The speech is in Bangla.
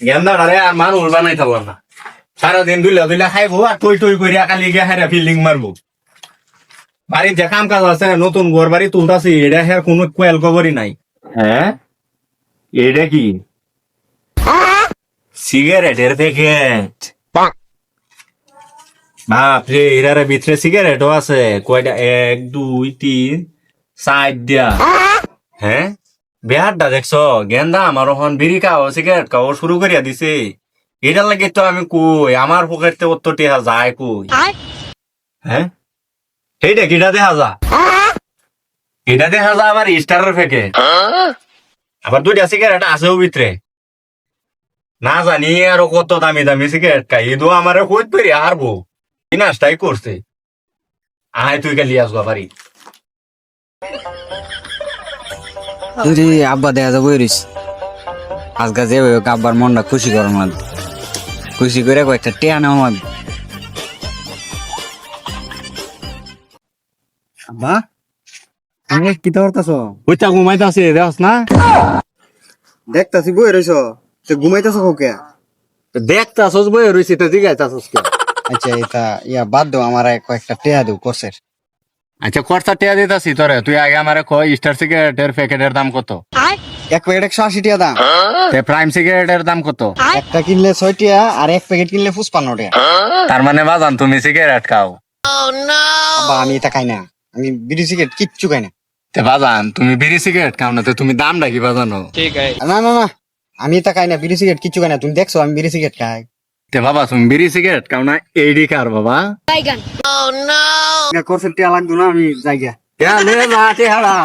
গেন্দাটারে আর মানুষ বানাই থাকলাম না, সারাদিন দুইলা দুইলা খাইবো আর টই টই করিয়া কালি গিয়ে হাইরা ফিল্ডিং মারবো। বাড়ির যে কাম কাজ আছে, নতুন ঘর বাড়ি তুলতাছি, এটা হের কোনো কোয়েল খবরই নাই। হ্যাঁ, এটা কি সিগারেটের প্যাকেট? বাপরে, এরার ভিতরে সিগারেটও আছে কয়টা? 1 2 3 4 দিয়া। হ্যাঁ, বিহারটা দেখছো? গেন্দা আমার ওখান বিড়ি খাও সিগারেট খাও শুরু করিয়া দিছে। এটার লাগে তো আমি কই আমার পকেটে অত টেহা যায় কই? হ্যাঁ, এইটা কিটা দেখা যা? এটা দেখা যা আবার স্টারের প্যাকেট, আবার 2টা সিগারেট আছেও ভিতরে। না জানি আরো কত দামি দামি সিগারেট খাই, এদো আমারে কইত পেরে হারবো কি নাস্তাই করছে। আয় তুই কালি আসবা বাড়ি। তুই আব্বা দেখা যাবো এরিস আজকা যে আব্বার মনটা খুশি করার মধ্যে খুশি করে কয়েকটা টেয়া নেওয়া মধ্যে। আব্বা তুমি কি করতেছ? ওইটা ঘুমাইতাছে দেখছ না? দেখতাছি বই রইছ, ঘুমাইতেছ কে? দেখতাছস বই রইছি তো জিগাইতাছস কে? আচ্ছা এটা ইয়া বাদ দাও, আমার কয়েকটা টেয়া দেও কোর্সের। আচ্ছা খরচা টিয়া দিতাছি তোরে, তুই আগে আমারে কই স্টার সিগারেটের প্যাকেটের দাম কত? এক প্যাকেট 180 টাকা দাম। তে প্রাইম সিগারেটের দাম কত? একটা কিনলে 6 টাকা আর এক প্যাকেট কিনলে 55 টাকা। তার মানে বাজান তুমি সিগারেট খাও? আব্বা আমি এটা খাই না, আমি বিড়ি সিগারেট কিচ্ছু খাই না। তে বাজান তুমি বিড়ি সিগারেট খাও না, তো তুমি দামটা কি বাজানো? না না না, আমি এটা খাই না, বিড়ি সিগারেট কিচ্ছু খাই না। তুমি দেখছো আমি বিড়ি সিগারেট খাই? তে বাবা তুমি বিড়ি সিগারেট খাও না, এইডি খার বাবা। কোর্সের টেয়া লাগতো না, আমি যাই গিয়া। লে না টেহারা